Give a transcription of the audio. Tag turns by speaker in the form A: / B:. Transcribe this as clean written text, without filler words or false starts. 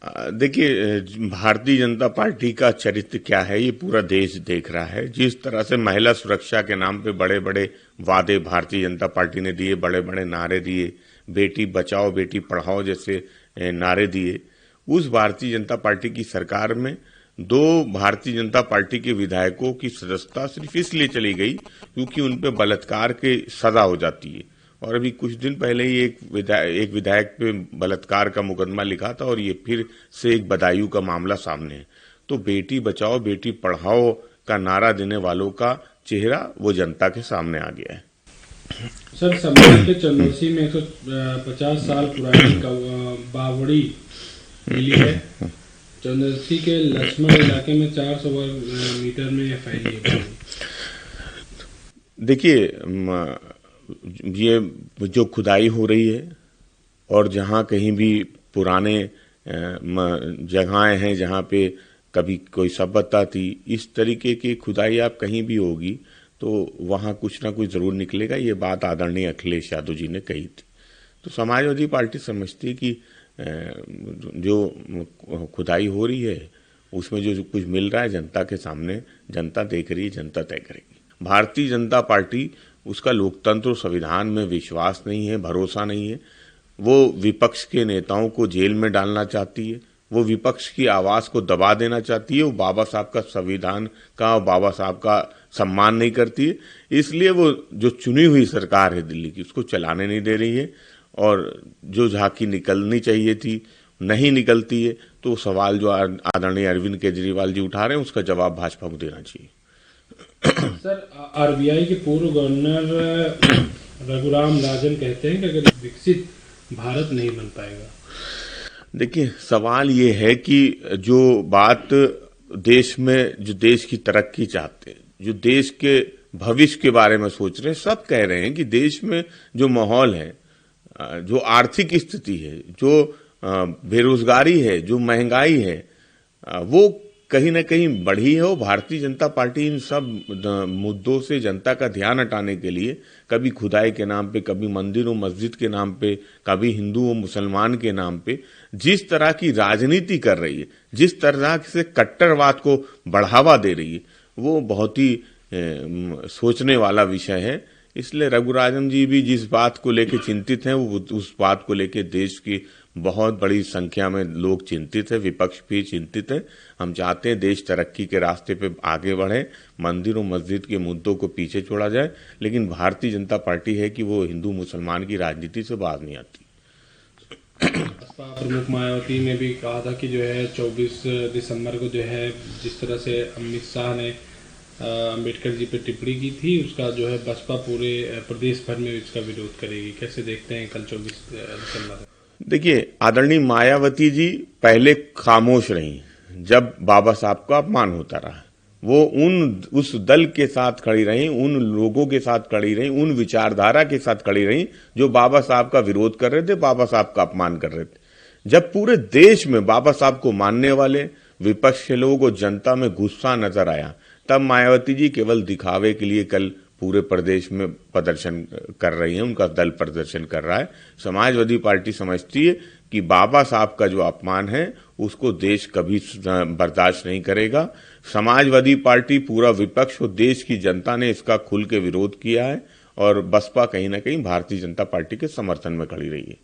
A: देखिए, भारतीय जनता पार्टी का चरित्र क्या है ये पूरा देश देख रहा है। जिस तरह से महिला सुरक्षा के नाम पे बड़े बड़े वादे भारतीय जनता पार्टी ने दिए, बड़े बड़े नारे दिए, बेटी बचाओ बेटी पढ़ाओ जैसे नारे दिए, उस भारतीय जनता पार्टी की सरकार में दो भारतीय जनता पार्टी के विधायकों की सदस्यता सिर्फ इसलिए चली गई क्योंकि उन पे बलात्कार के सजा हो जाती है। और अभी कुछ दिन पहले ही एक विधायक पे बलात्कार का मुकदमा लिखा था और ये फिर से एक बदायूं का मामला सामने है। तो बेटी बचाओ बेटी पढ़ाओ का नारा देने वालों का चेहरा वो जनता के सामने आ गया है।
B: सर, संभल के चंदौसी में 150 साल पुरानी बावड़ी मिली है। चंदौसी के लक्ष्मण इलाके में 400 वर्ग मीटर में फैली है।
A: देखिए, ये जो खुदाई हो रही है और जहाँ कहीं भी पुराने जगहें हैं जहाँ पे कभी कोई सभ्यता थी, इस तरीके की खुदाई आप कहीं भी होगी तो वहाँ कुछ ना कुछ जरूर निकलेगा। ये बात आदरणीय अखिलेश यादव जी ने कही थी। तो समाजवादी पार्टी समझती है कि जो खुदाई हो रही है उसमें जो कुछ मिल रहा है जनता के सामने, जनता देख रही है, जनता तय करेगी। भारतीय जनता पार्टी, उसका लोकतंत्र और संविधान में विश्वास नहीं है, भरोसा नहीं है। वो विपक्ष के नेताओं को जेल में डालना चाहती है, वो विपक्ष की आवाज को दबा देना चाहती है, वो बाबा साहब का संविधान का और बाबा साहब का सम्मान नहीं करती है। इसलिए वो जो चुनी हुई सरकार है दिल्ली की, उसको चलाने नहीं दे रही है और जो झांकी निकलनी चाहिए थी नहीं निकलती है। तो सवाल जो आदरणीय अरविंद केजरीवाल जी उठा रहे हैं उसका जवाब भाजपा को देना चाहिए।
B: सर, आरबीआई के पूर्व गवर्नर रघुराम राजन कहते हैं कि अगर विकसित भारत नहीं बन पाएगा।
A: देखिए, सवाल ये है कि जो बात देश में, जो देश की तरक्की चाहते हैं, जो देश के भविष्य के बारे में सोच रहे हैं, सब कह रहे हैं कि देश में जो माहौल है, जो आर्थिक स्थिति है, जो बेरोजगारी है, जो महंगाई है, वो कहीं ना कहीं बढ़ी है। और भारतीय जनता पार्टी इन सब मुद्दों से जनता का ध्यान हटाने के लिए कभी खुदाई के नाम पे, कभी मंदिर और मस्जिद के नाम पे, कभी हिंदू और मुसलमान के नाम पे जिस तरह की राजनीति कर रही है, जिस तरह से कट्टरवाद को बढ़ावा दे रही है, वो बहुत ही सोचने वाला विषय है। इसलिए रघुराजन जी भी जिस बात को लेकर चिंतित हैं, वो उस बात को लेकर देश की बहुत बड़ी संख्या में लोग चिंतित है, विपक्ष भी चिंतित है। हम चाहते हैं देश तरक्की के रास्ते पे आगे बढ़े, मंदिर और मस्जिद के मुद्दों को पीछे छोड़ा जाए, लेकिन भारतीय जनता पार्टी है कि वो हिंदू मुसलमान की राजनीति से बाहर नहीं आती।
B: बसपा प्रमुख मायावती ने भी कहा था कि जो है 24 दिसंबर को जो है जिस तरह से अमित शाह ने अम्बेडकर जी पे टिप्पणी की थी, उसका जो है बसपा पूरे प्रदेश भर में इसका विरोध करेगी। कैसे देखते हैं कल 24 दिसंबर?
A: देखिए, आदरणीय मायावती जी पहले खामोश रही जब बाबा साहब का अपमान होता रहा। वो उस दल के साथ खड़ी रही, उन लोगों के साथ खड़ी रही, उन विचारधारा के साथ खड़ी रही जो बाबा साहब का विरोध कर रहे थे, बाबा साहब का अपमान कर रहे थे। जब पूरे देश में बाबा साहब को मानने वाले विपक्ष के लोगों को जनता में गुस्सा नजर आया, तब मायावती जी केवल दिखावे के लिए कल पूरे प्रदेश में प्रदर्शन कर रही हैं, उनका दल प्रदर्शन कर रहा है। समाजवादी पार्टी समझती है कि बाबा साहब का जो अपमान है उसको देश कभी बर्दाश्त नहीं करेगा। समाजवादी पार्टी, पूरा विपक्ष और देश की जनता ने इसका खुल के विरोध किया है और बसपा कहीं ना कहीं भारतीय जनता पार्टी के समर्थन में खड़ी रही है।